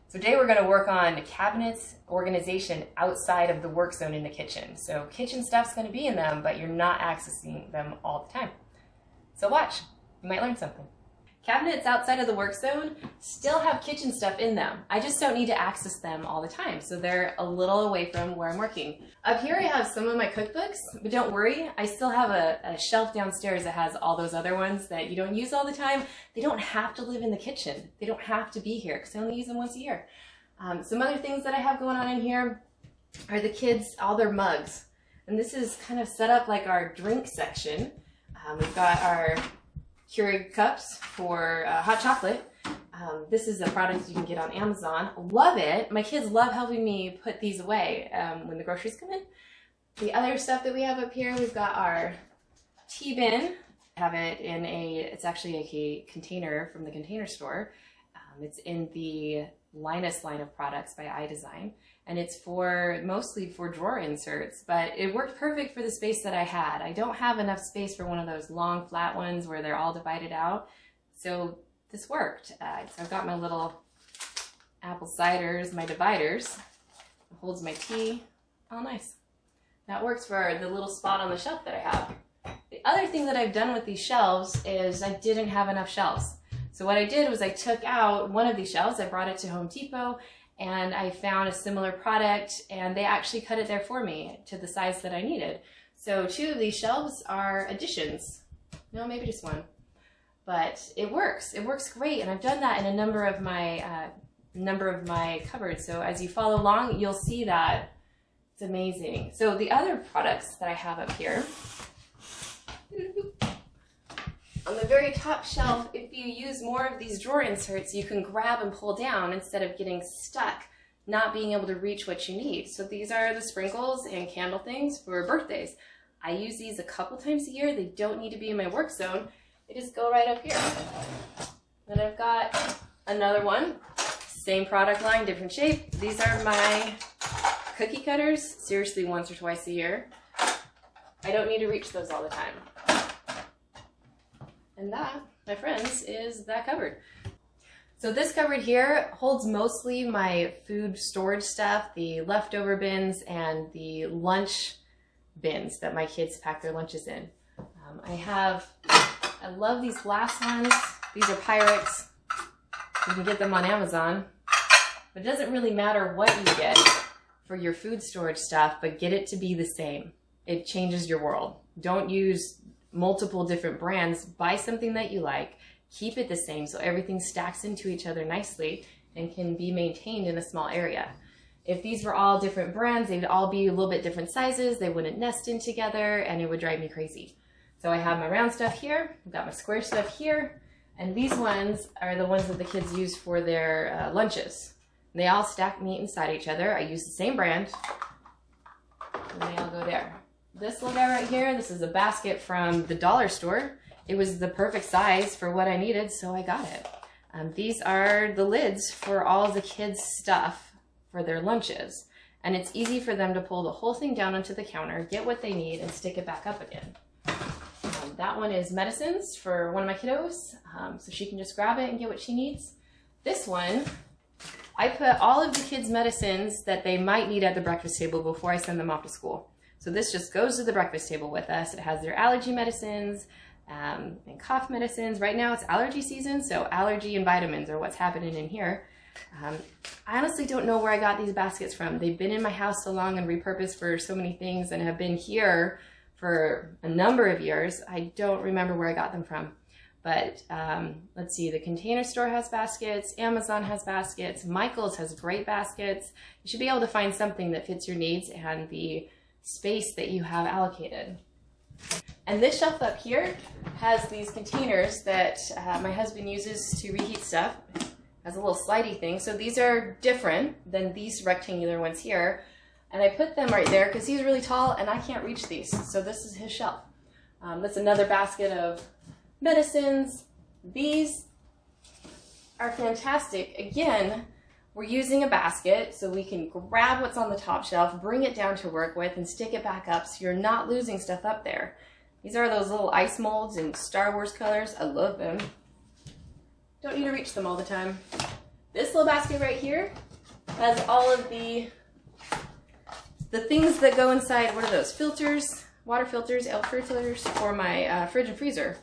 So today we're going to work on cabinets organization outside of the work zone in the kitchen. So kitchen stuff's going to be in them, but you're not accessing them all the time. So watch, you might learn something. Cabinets outside of the work zone still have kitchen stuff in them. I just don't need to access them all the time, so they're a little away from where I'm working. Up here I have some of my cookbooks, but don't worry, I still have a shelf downstairs that has all those other ones that you don't use all the time. They don't have to live in the kitchen. They don't have to be here because I only use them once a year. Some other things that I have going on in here are the kids, all their mugs. And this is kind of set up like our drink section. We've got our Keurig cups for hot chocolate. This is a product you can get on Amazon. Love it. My kids love helping me put these away when the groceries come in. The other stuff that we have up here, we've got our tea bin. Have it in it's actually a container from the Container Store. It's in the Linus line of products by Idesign. And it's mostly for drawer inserts, but it worked perfect for the space that I had. I don't have enough space for one of those long flat ones where they're all divided out. So this worked. So I've got my little apple ciders, my dividers. It holds my tea. Oh, nice. That works for the little spot on the shelf that I have. The other thing that I've done with these shelves is I didn't have enough shelves. So what I did was I took out one of these shelves, I brought it to Home Depot, and I found a similar product, and they actually cut it there for me to the size that I needed. So 2 of these shelves are additions. No, maybe just 1. But it works. It works great, and I've done that in a number of my cupboards. So as you follow along, you'll see that it's amazing. So the other products that I have up here, on the very top shelf, if you use more of these drawer inserts, you can grab and pull down instead of getting stuck, not being able to reach what you need. So these are the sprinkles and candle things for birthdays. I use these a couple times a year. They don't need to be in my work zone. They just go right up here. Then I've got another one, same product line, different shape. These are my cookie cutters, seriously once or twice a year. I don't need to reach those all the time. And that, my friends, is that cupboard. So this cupboard here holds mostly my food storage stuff, the leftover bins and the lunch bins that my kids pack their lunches in. I love these glass ones. These are Pyrex. You can get them on Amazon. But it doesn't really matter what you get for your food storage stuff, but get it to be the same. It changes your world. Don't use multiple different brands. Buy something that you like, keep it the same so everything stacks into each other nicely and can be maintained in a small area. If these were all different brands, they'd all be a little bit different sizes, they wouldn't nest in together, and it would drive me crazy. So I have my round stuff here, I've got my square stuff here, and these ones are the ones that the kids use for their lunches. And they all stack neat inside each other. I use the same brand, and they all go there. This little guy right here, this is a basket from the dollar store. It was the perfect size for what I needed, so I got it. These are the lids for all of the kids' stuff for their lunches. And it's easy for them to pull the whole thing down onto the counter, get what they need, and stick it back up again. That one is medicines for one of my kiddos, so she can just grab it and get what she needs. This one, I put all of the kids' medicines that they might need at the breakfast table before I send them off to school. So this just goes to the breakfast table with us. It has their allergy medicines and cough medicines. Right now it's allergy season, so allergy and vitamins are what's happening in here. I honestly don't know where I got these baskets from. They've been in my house so long and repurposed for so many things and have been here for a number of years. I don't remember where I got them from. But let's see, the Container Store has baskets, Amazon has baskets, Michael's has great baskets. You should be able to find something that fits your needs and the space that you have allocated. And this shelf up here has these containers that my husband uses to reheat stuff. It has a little slidey thing. So these are different than these rectangular ones here. And I put them right there because he's really tall and I can't reach these. So this is his shelf. That's another basket of medicines. These are fantastic. Again, we're using a basket so we can grab what's on the top shelf, bring it down to work with, and stick it back up so you're not losing stuff up there. These are those little ice molds in Star Wars colors. I love them. Don't need to reach them all the time. This little basket right here has all of the things that go inside. What are those? Filters, water filters, air filters for my fridge and freezer.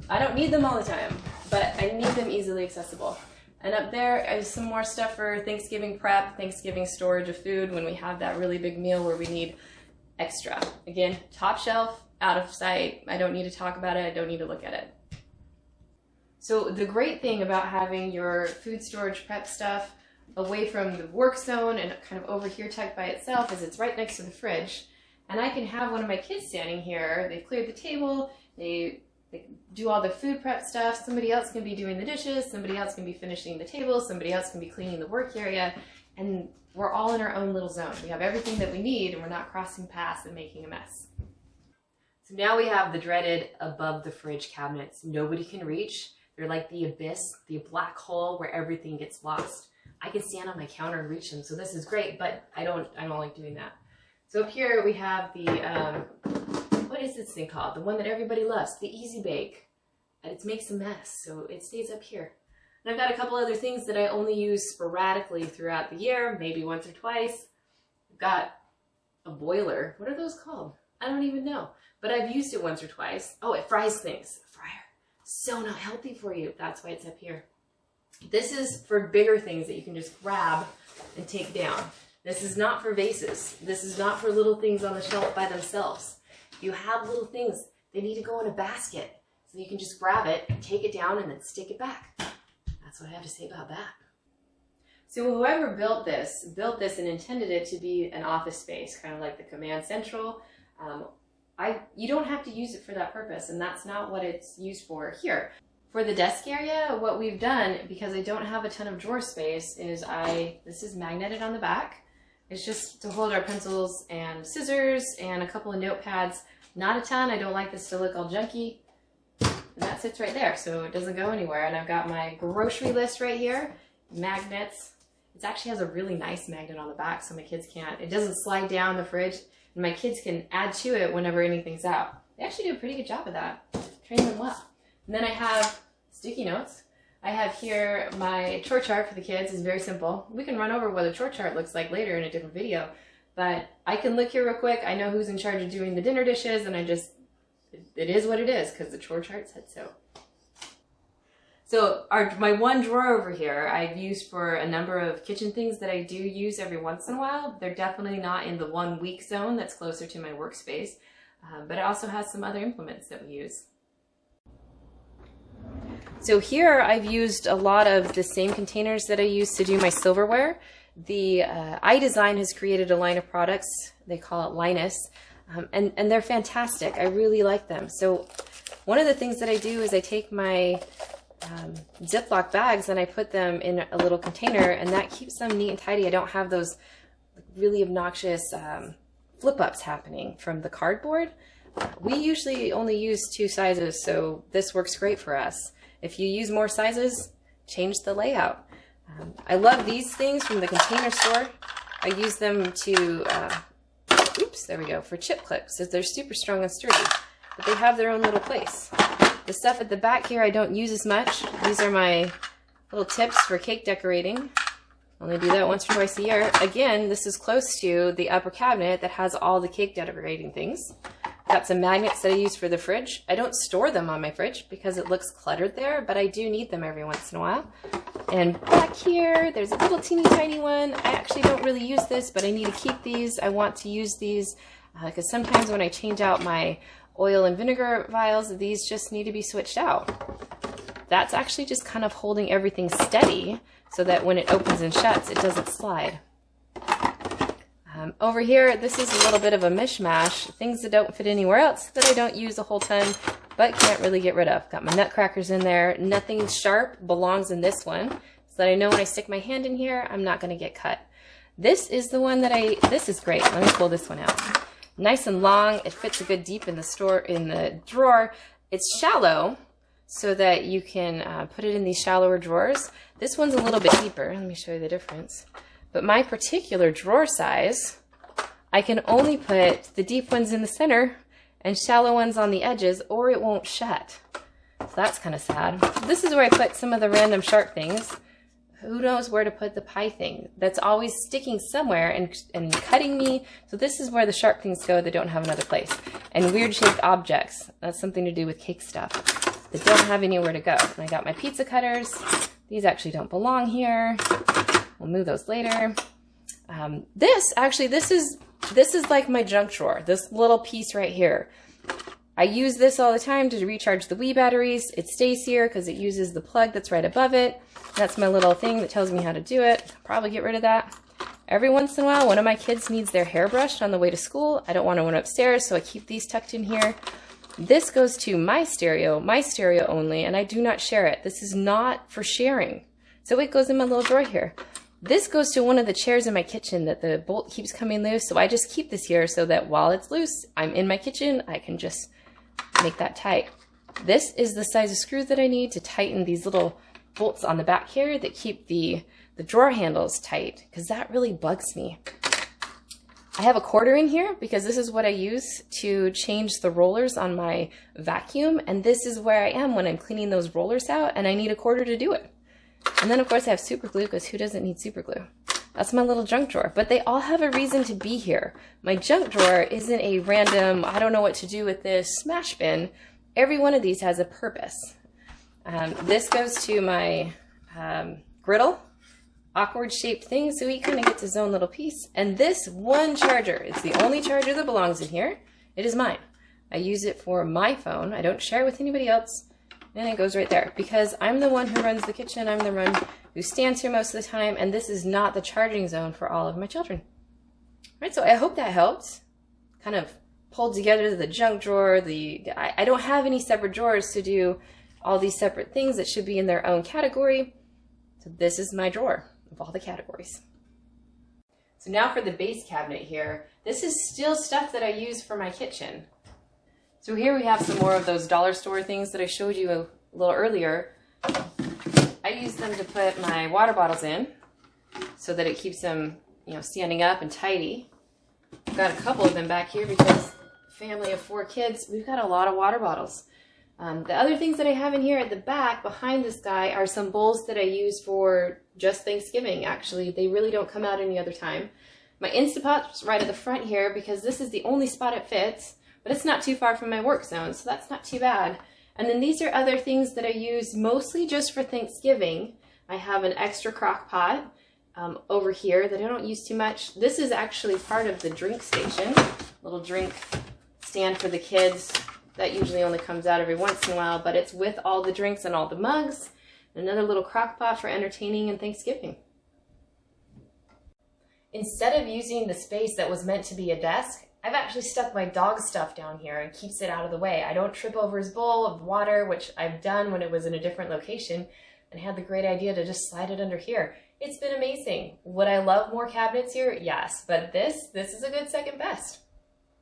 I don't need them all the time, but I need them easily accessible. And up there is some more stuff for Thanksgiving prep, Thanksgiving storage of food when we have that really big meal where we need extra. Again, top shelf, out of sight. I don't need to talk about it. I don't need to look at it. So the great thing about having your food storage prep stuff away from the work zone and kind of over here tucked by itself is it's right next to the fridge. And I can have one of my kids standing here. They've cleared the table. They do all the food prep stuff. Somebody else can be doing the dishes. Somebody else can be finishing the table. Somebody else can be cleaning the work area. And we're all in our own little zone. We have everything that we need and we're not crossing paths and making a mess. So now we have the dreaded above the fridge cabinets. Nobody can reach. They're like the abyss, the black hole where everything gets lost. I can stand on my counter and reach them, so this is great, but I don't like doing that. So up here we have the, what is this thing called? The one that everybody loves, the Easy Bake. And it makes a mess, so it stays up here. And I've got a couple other things that I only use sporadically throughout the year, maybe once or twice. I've got a boiler. What are those called? I don't even know, but I've used it once or twice. Oh, it fries things. A fryer. So not healthy for you. That's why it's up here. This is for bigger things that you can just grab and take down. This is not for vases. This is not for little things on the shelf by themselves. You have little things, they need to go in a basket. So you can just grab it, take it down, and then stick it back. That's what I have to say about that. So whoever built this and intended it to be an office space, kind of like the command central. You don't have to use it for that purpose, and that's not what it's used for here. For the desk area, what we've done, because I don't have a ton of drawer space, is this is magneted on the back. It's just to hold our pencils and scissors and a couple of notepads. Not a ton. I don't like this to look all junky. And that sits right there, so it doesn't go anywhere. And I've got my grocery list right here. Magnets. It actually has a really nice magnet on the back, so my kids can't. It doesn't slide down the fridge, and my kids can add to it whenever anything's out. They actually do a pretty good job of that. Train them well. And then I have sticky notes. I have here my chore chart for the kids. It's very simple. We can run over what a chore chart looks like later in a different video, but I can look here real quick. I know who's in charge of doing the dinner dishes, and it is what it is because the chore chart said so. So my one drawer over here I've used for a number of kitchen things that I do use every once in a while. They're definitely not in the 1 week zone that's closer to my workspace, but it also has some other implements that we use. So here I've used a lot of the same containers that I use to do my silverware. The Idesign has created a line of products. They call it Linus, and they're fantastic. I really like them. So one of the things that I do is I take my Ziploc bags and I put them in a little container, and that keeps them neat and tidy. I don't have those really obnoxious flip-ups happening from the cardboard. We usually only use 2 sizes, so this works great for us. If you use more sizes, change the layout. I love these things from the Container Store. I use them to, there we go, for chip clips. They're super strong and sturdy, but they have their own little place. The stuff at the back here I don't use as much. These are my little tips for cake decorating. Only do that once or twice a year. Again, this is close to the upper cabinet that has all the cake decorating things. Got some magnets that I use for the fridge. I don't store them on my fridge because it looks cluttered there, but I do need them every once in a while. And back here, there's a little teeny tiny one. I actually don't really use this, but I need to keep these. I want to use these because sometimes when I change out my oil and vinegar vials, these just need to be switched out. That's actually just kind of holding everything steady so that when it opens and shuts, it doesn't slide. Over here, this is a little bit of a mishmash, things that don't fit anywhere else that I don't use a whole ton, but can't really get rid of. Got my nutcrackers in there. Nothing sharp belongs in this one, so that I know when I stick my hand in here, I'm not going to get cut. This is the one that this is great. Let me pull this one out. Nice and long. It fits a good deep in the drawer. It's shallow, so that you can put it in these shallower drawers. This one's a little bit deeper. Let me show you the difference. But my particular drawer size, I can only put the deep ones in the center and shallow ones on the edges, or it won't shut. So that's kind of sad. This is where I put some of the random sharp things. who knows where to put the pie thing. That's always sticking somewhere and cutting me. So this is where the sharp things go that don't have another place. And weird shaped objects, that's something to do with cake stuff, that don't have anywhere to go. And I got my pizza cutters. These actually don't belong here. We'll move those later. This is like my junk drawer, this little piece right here. I use this all the time to recharge the Wii batteries. It stays here because it uses the plug that's right above it. That's my little thing that tells me how to do it. I'll probably get rid of that. Every once in a while, one of my kids needs their hair brushed on the way to school. I don't want one upstairs, so I keep these tucked in here. This goes to my stereo only, and I do not share it. This is not for sharing. So it goes in my little drawer here. This goes to one of the chairs in my kitchen that the bolt keeps coming loose, so I just keep this here so that while it's loose, I'm in my kitchen, I can just make that tight. This is the size of screw that I need to tighten these little bolts on the back here that keep the drawer handles tight, because that really bugs me. I have a quarter in here because this is what I use to change the rollers on my vacuum, and this is where I am when I'm cleaning those rollers out, and I need a quarter to do it. And then of course I have super glue, because who doesn't need super glue? That's my little junk drawer, but they all have a reason to be here. My junk drawer isn't a random, I don't know what to do with this smash bin. Every one of these has a purpose. This goes to my griddle, awkward shaped thing, so he kind of gets his own little piece. And this one charger, it's the only charger that belongs in here. It is mine. I use it for my phone. I don't share it with anybody else. And it goes right there because I'm the one who runs the kitchen. I'm the one who stands here most of the time, and this is not the charging zone for all of my children. All right, so I hope that helped. Kind of pulled together the junk drawer. I don't have any separate drawers to do all these separate things that should be in their own category. So this is my drawer of all the categories. So now for the base cabinet here. This is still stuff that I use for my kitchen. So here we have some more of those dollar store things that I showed you a little earlier. I use them to put my water bottles in so that it keeps them, standing up and tidy. I've got a couple of them back here because family of 4 kids, we've got a lot of water bottles. The other things that I have in here at the back behind this guy are some bowls that I use for just Thanksgiving, actually. They really don't come out any other time. My Instapot's right at the front here because this is the only spot it fits. But it's not too far from my work zone, so that's not too bad. And then these are other things that I use mostly just for Thanksgiving. I have an extra crock pot over here that I don't use too much. This is actually part of the drink station, little drink stand for the kids. That usually only comes out every once in a while, but it's with all the drinks and all the mugs. Another little crock pot for entertaining and Thanksgiving. Instead of using the space that was meant to be a desk, I've actually stuck my dog stuff down here and keeps it out of the way. I don't trip over his bowl of water, which I've done when it was in a different location, and had the great idea to just slide it under here. It's been amazing. Would I love more cabinets here? Yes, but this is a good second best.